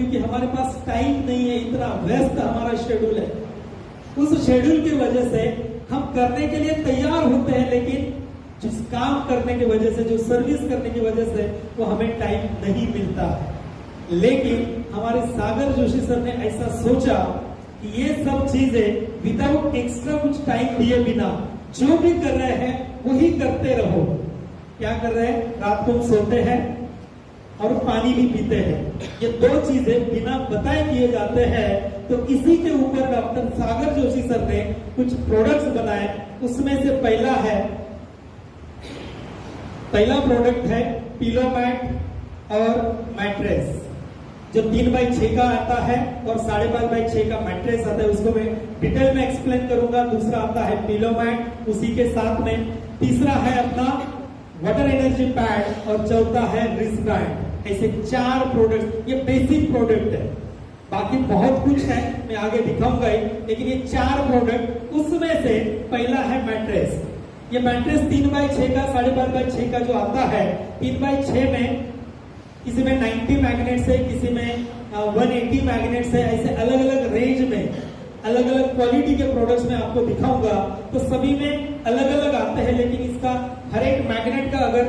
क्योंकि हमारे पास टाइम नहीं है, इतना व्यस्त हमारा शेड्यूल है। उस शेड्यूल की वजह से हम करने के लिए तैयार होते हैं, लेकिन जिस काम करने की वजह से, जो सर्विस करने की वजह से वो हमें टाइम नहीं मिलता है। लेकिन हमारे सागर जोशी सर ने ऐसा सोचा कि ये सब चीजें विदाउट एक्स्ट्रा कुछ टाइम दिए बिना जो भी कर रहे हैं वही करते रहो। क्या कर रहे हैं? रात को सोते हैं और पानी भी पीते हैं। ये दो चीजें बिना बताए किए जाते हैं। तो इसी के ऊपर डॉक्टर सागर जोशी सर ने कुछ प्रोडक्ट्स बनाए। उसमें से पहला प्रोडक्ट है पिलो मैट और मैट्रेस, जो 3x6 का आता है और 5.5x6 का मैट्रेस आता है। उसको मैं डिटेल में एक्सप्लेन करूंगा। दूसरा आता है पिलो मैट, उसी के साथ में तीसरा है अपना वाटर एनर्जी पैड और चौथा है रिस्ट बैंड। ऐसे 4 प्रोडक्ट, ये बेसिक प्रोडक्ट है। बाकी बहुत कुछ है, मैं आगे दिखाऊंगा ही, लेकिन ये 4 प्रोडक्ट, उसमें से पहला है मैट्रेस। ये मैट्रेस 3x6 का, 5.5x6 का जो आता है, 3x6 में किसी में 90 मैग्नेट्स है, किसी में 180 मैग्नेट्स है। ऐसे अलग अलग रेंज में, अलग अलग क्वालिटी के प्रोडक्ट्स में आपको दिखाऊंगा। तो सभी में अलग अलग आते हैं, लेकिन इसका हर एक मैग्नेट का अगर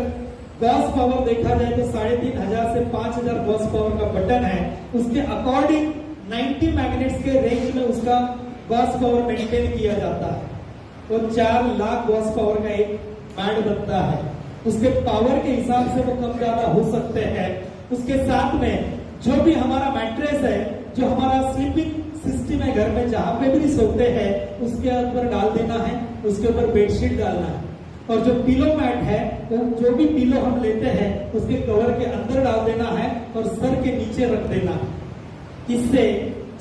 गॉस पावर देखा जाए तो 3500 से 5000 गॉस पावर का बटन है। उसके अकॉर्डिंग 90 मैग्नेट्स के रेंज में उसका गॉस पावर मेंटेन किया जाता है। तो 4 लाख गॉस पावर का एक मैट बनता है। उसके पावर के हिसाब से वो कम ज्यादा हो सकते हैं। उसके साथ में जो भी हमारा मैट्रेस है, जो हमारा स्लीपिंग सिस्टम है घर में, जहां पे भी सोते हैं उसके ऊपर डाल देना है, उसके ऊपर बेडशीट डालना है। और जो पिलो मैट है, वो जो भी पिलो हम लेते हैं उसके कवर के अंदर डाल देना है और सर के नीचे रख देना है। इससे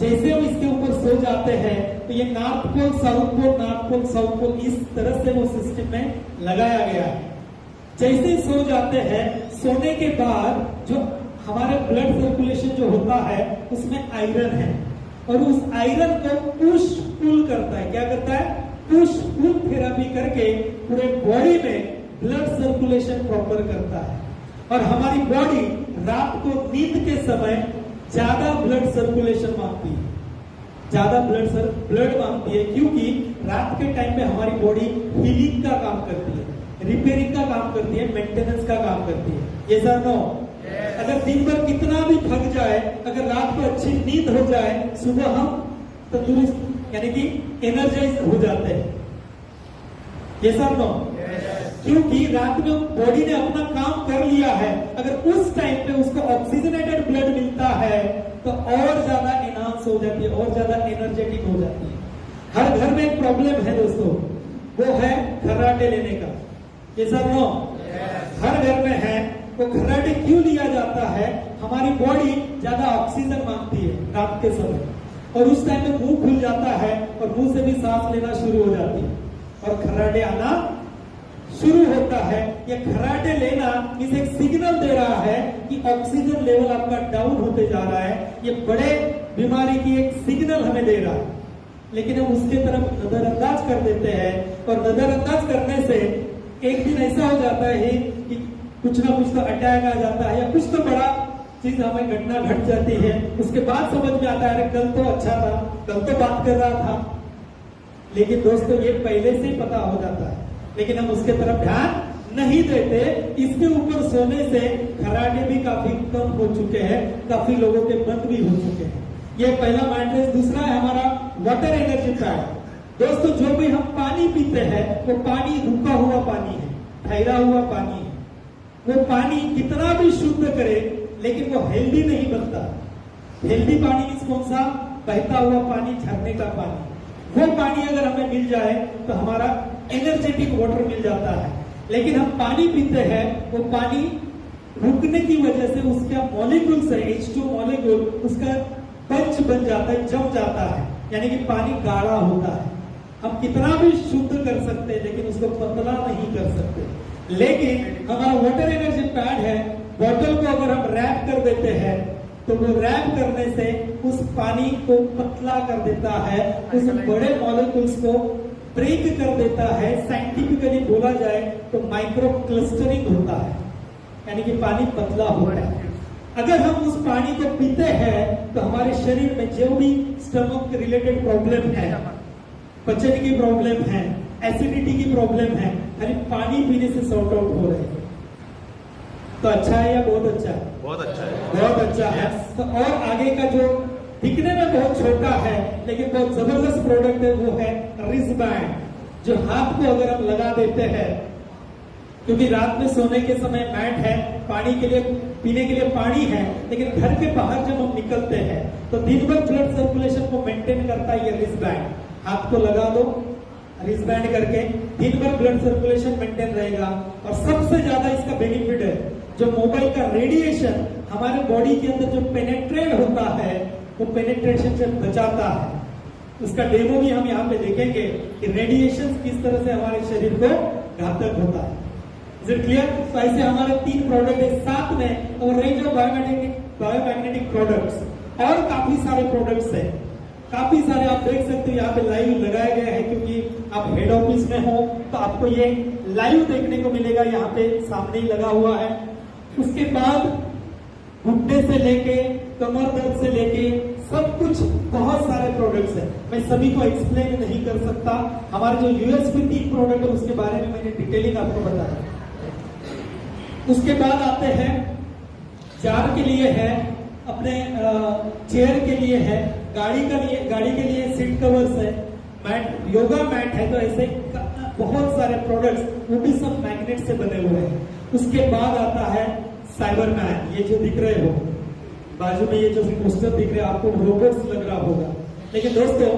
जैसे हम इसके ऊपर सो जाते हैं तो ये north pole south pole, north pole south pole, इस तरह से वो सिस्टम में लगाया गया है। जैसे सो जाते हैं, सोने के बाद जो हमारे ब्लड सर्कुलेशन जो होता है उसमें आयरन है, और उस आयरन को पुश पुल करता है। क्या करता है? पुश पुल थेरेपी करके पूरे बॉडी में ब्लड सर्कुलेशन प्रॉपर करता है। और हमारी बॉडी रात को नींद के समय ज्यादा ब्लड सर्कुलेशन मांगती है, ज्यादा ब्लड मांगती है, क्योंकि रात के टाइम में हमारी बॉडी हीलिंग का काम करती है, रिपेयरिंग का काम करती है, मेंटेनेंस का काम करती है। ये सर नो, अगर दिन भर कितना भी थक जाए, अगर रात को अच्छी नींद हो जाए, सुबह हम तंदुरुस्त यानी कि एनर्जाइज हो जाते हैं। ये सब नो, क्योंकि रात में बॉडी ने अपना काम कर लिया है। अगर उस टाइम पे उसको ऑक्सीजनेटेड ब्लड मिलता है तो और ज्यादा एनहांस हो जाती है, और ज्यादा एनर्जेटिक हो जाती है। हर घर में एक प्रॉब्लम है दोस्तों, वो है खर्राटे लेने का। ये सब नो, हर घर में है। वो खर्राटे क्यों लिया जाता है? हमारी बॉडी ज्यादा ऑक्सीजन मांगती है रात के समय, और उस टाइम में मुंह खुल जाता है और मुंह से भी सांस लेना शुरू हो जाती है और खर्राटे आना शुरू होता है। ये खर्राटे लेना इस एक सिग्नल दे रहा है कि ऑक्सीजन लेवल आपका डाउन होते जा रहा है। ये बड़े बीमारी की एक सिग्नल हमें दे रहा है, लेकिन हम उसके तरफ नजरअंदाज कर देते हैं। और नजरअंदाज करने से एक दिन ऐसा हो जाता है कि कुछ ना कुछ तो अटैक आ जाता है, या कुछ तो बड़ा चीज हमें घटना घट जाती है। उसके बाद समझ में आता है, अरे कल तो अच्छा था, कल तो बात कर रहा था। लेकिन दोस्तों ये पहले से ही पता हो जाता है, लेकिन हम उसके तरफ ध्यान नहीं देते। इसके ऊपर सोने से खर्राटे भी काफी कम हो चुके हैं, काफी लोगों के बंद भी हो चुके हैं। ये पहला मैट्रेस। दूसरा है हमारा वाटर एनर्जी पैड। दोस्तों जो भी हम पानी पीते हैं वो पानी रुका हुआ पानी है, ठहरा हुआ पानी है। वो पानी कितना भी शुद्ध करे लेकिन वो हेल्दी नहीं बनता। हेल्दी पानी मीन्स कौन सा? बहता हुआ पानी, झरने का पानी। वो पानी अगर हमें मिल जाए तो हमारा एनर्जेटिक वाटर मिल जाता है। लेकिन हम पानी पीते हैं, वो पानी रुकने की वजह से उसका मॉलिक्यूल्स है, H2 मॉलिक्यूल, उसका पंच बन जाता है, जम जाता है, यानी कि पानी गाढ़ा होता है। हम कितना भी शुद्ध कर सकते हैं लेकिन उसको पतला नहीं कर सकते। लेकिन हमारा वाटर एनर्जी पैड है, बोतल को अगर हम रैप कर देते हैं तो वो रैप करने से उस पानी को पतला कर देता है, उस बड़े मॉलिक्यूल्स को ब्रेक कर देता है। साइंटिफिकली बोला जाए तो माइक्रो क्लस्टरिंग होता है, यानी कि पानी पतला होता है। अगर हम उस पानी को पीते हैं तो हमारे शरीर में जो भी स्टमक रिलेटेड प्रॉब्लम है, पचन की प्रॉब्लम है, एसिडिटी की प्रॉब्लम है, खाली पानी पीने से सॉर्ट आउट हो रहे हैं। तो अच्छा है या बहुत अच्छा है? बहुत अच्छा है, बहुत अच्छा है। तो और आगे का जो दिखने में बहुत छोटा है लेकिन बहुत जबरदस्त प्रोडक्ट है वो है रिस्टबैंड, जो हाथ को अगर हम लगा देते हैं, क्योंकि रात में सोने के समय मैट है, पानी के लिए पीने के लिए पानी है, लेकिन घर के बाहर जब हम निकलते हैं तो दिन भर ब्लड सर्कुलेशन को मेंटेन करता है ये रिस्टबैंड। हाथ को लगा दो रिस्टबैंड करके, दिन भर ब्लड सर्कुलेशन मेंटेन रहेगा। और सबसे ज्यादा इसका बेनिफिट है, जो मोबाइल का रेडिएशन हमारे बॉडी के अंदर जो पेनेट्रेट होता है वो पेनेट्रेशन से बचाता है। उसका डेमो भी हम यहाँ पे देखेंगे कि रेडिएशन किस तरह से हमारे शरीर को घातक होता है। Is it clear? तो ऐसे हमारे 3 प्रोडक्ट है, साथ में और रेंज ऑफ बायोमैग्नेटिक प्रोडक्ट्स और काफी सारे प्रोडक्ट्स है, काफी सारे आप देख सकते हो यहाँ पे लाइव लगाया गया है, क्योंकि आप हेड ऑफिस में हो तो आपको ये लाइव देखने को मिलेगा, यहाँ पे सामने ही लगा हुआ है। उसके बाद घुटने से लेके कमर दर्द से लेके सब कुछ बहुत सारे प्रोडक्ट्स हैं, मैं सभी को एक्सप्लेन नहीं कर सकता। हमारे जो यूएसपी 3 प्रोडक्ट है उसके बारे में मैंने डिटेलिंग आपको बताया। उसके बाद आते हैं जार के लिए है, अपने चेयर के लिए है, गाड़ी के लिए सीट कवर्स है, मैट योगा मैट है। तो ऐसे बहुत सारे प्रोडक्ट्स वो भी सब मैग्नेट से बने हुए हैं। उसके बाद आता है साइबरमैन, ये जो दिख रहे हो बाजू में, ये जो पोस्टर दिख रहे हैं आपको रोबोट्स लग रहा होगा, लेकिन दोस्तों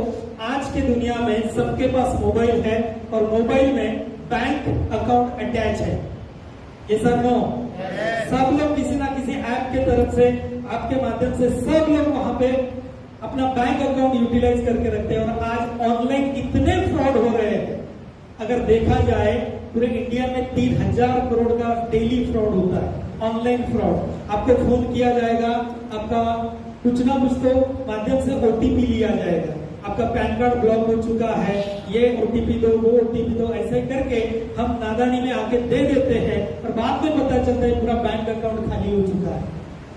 आज के दुनिया में सबके पास मोबाइल है और मोबाइल में बैंक अकाउंट अटैच है। ये सब नो, सब लोग किसी ना किसी ऐप के तरफ से आपके माध्यम से सब लोग वहां पे अपना बैंक अकाउंट यूटिलाइज करके रखते हैं। और आज ऑनलाइन इतने फ्रॉड हो रहे हैं, अगर देखा जाए पूरे इंडिया में 3000 करोड़ का डेली फ्रॉड होता है, ऑनलाइन फ्रॉड। आपको फोन किया जाएगा, आपका कुछ ना कुछ तो माध्यम से ओटीपी लिया जाएगा, आपका पैन कार्ड ब्लॉक हो चुका है, ये ओटीपी दो, वो ओटीपी दो, ऐसे करके हम नादानी में आके दे देते हैं और बाद में पता चलता है पूरा बैंक अकाउंट खाली हो चुका है।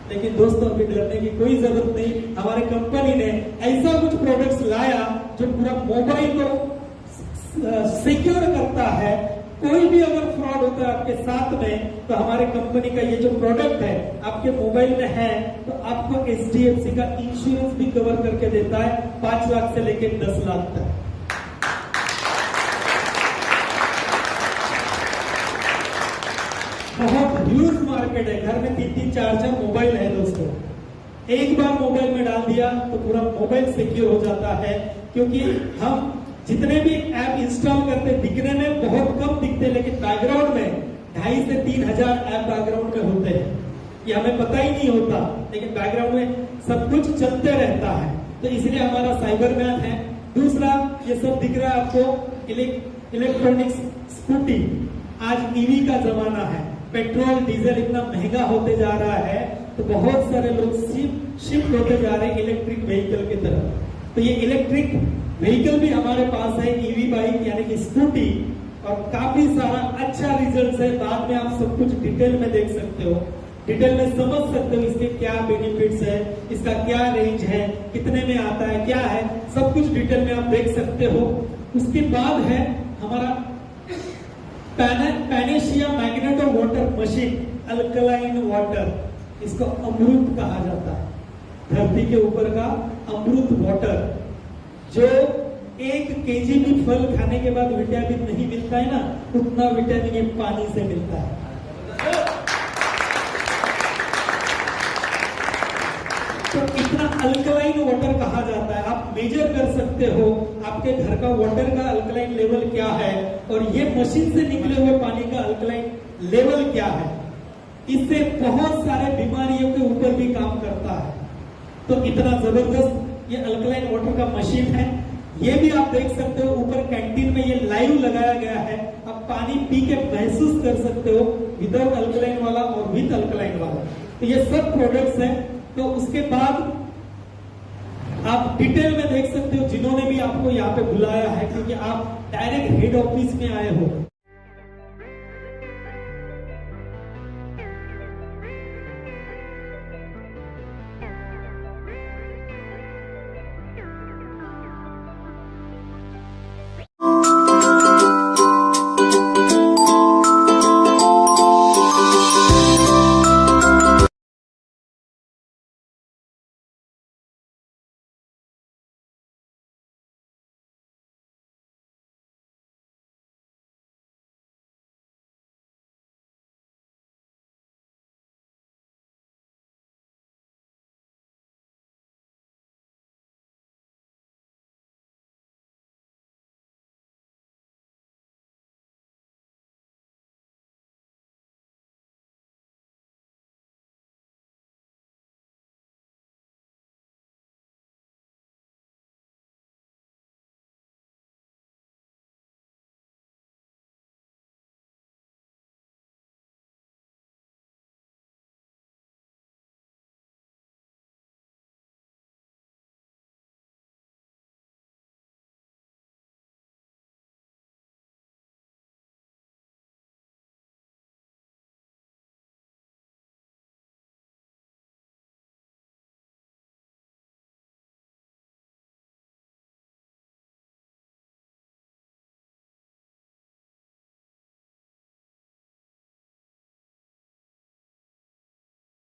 लेकिन दोस्तों अभी डरने की कोई जरूरत नहीं, हमारे कंपनी ने ऐसा कुछ प्रोडक्ट्स लाया जो पूरा मोबाइल को सिक्योर करता है। कोई भी अगर फ्रॉड होता है आपके साथ में तो हमारे कंपनी का ये जो प्रोडक्ट है आपके मोबाइल में है तो आपको एचडीएफसी का इंश्योरेंस भी कवर करके देता है 5 लाख से लेकर 10 लाख तक। बहुत ह्यूज मार्केट है, घर में 3-3, 4-4 मोबाइल है दोस्तों। एक बार मोबाइल में डाल दिया तो पूरा मोबाइल सिक्योर हो जाता है, क्योंकि हम जितने भी ऐप इंस्टॉल करते दिखने में बहुत कम दिखते, लेकिन बैकग्राउंड में 2,500 से 3,000 ऐप बैकग्राउंड में होते हैं। ये हमें पता ही नहीं होता, लेकिन बैकग्राउंड में सब कुछ चलते रहता है। तो इसलिए हमारा साइबरमैन है। दूसरा ये सब दिख रहा है आपको इलेक्ट्रॉनिक्स स्कूटी। आज ईवी का जमाना है, पेट्रोल डीजल इतना महंगा होते जा रहा है तो बहुत सारे लोग शिफ्ट होते जा रहे हैं इलेक्ट्रिक व्हीकल की तरफ। तो ये इलेक्ट्रिक व्हीकल भी हमारे पास है, ईवी बाइक यानी कि स्कूटी, और काफी सारा अच्छा रिजल्ट है। बाद में आप सब कुछ डिटेल में देख सकते हो, डिटेल में समझ सकते हो इसके क्या बेनिफिट्स है, इसका क्या रेंज है, कितने में आता है, क्या है, सब कुछ डिटेल में आप देख सकते हो। उसके बाद है हमारा Panacea magneto water machine, alkaline water, इसको अमृत कहा जाता है, धरती के ऊपर का अमृत वाटर। जो 1 केजी भी फल खाने के बाद विटामिन नहीं मिलता है ना, उतना विटामिन ये पानी से मिलता है। तो इतना अल्कलाइन वाटर कहा जाता है। आप मेजर कर सकते हो आपके घर का वाटर का अल्कलाइन लेवल क्या है और ये मशीन से निकले हुए पानी का अल्कलाइन लेवल क्या है। इससे बहुत सारे बीमारियों के ऊपर भी काम करता है। तो इतना जबरदस्त ये अल्कलाइन वाटर का मशीन है। ये भी आप देख सकते हो, ऊपर कैंटीन में ये लाइव लगाया गया है। आप पानी पी के महसूस कर सकते हो, विदाउट अल्कलाइन वाला और विद अल्कलाइन वाला। तो ये सब प्रोडक्ट्स हैं। तो उसके बाद आप डिटेल में देख सकते हो, जिन्होंने भी आपको यहाँ पे बुलाया है, क्योंकि आप डायरेक्ट हेड ऑफिस में आए हो।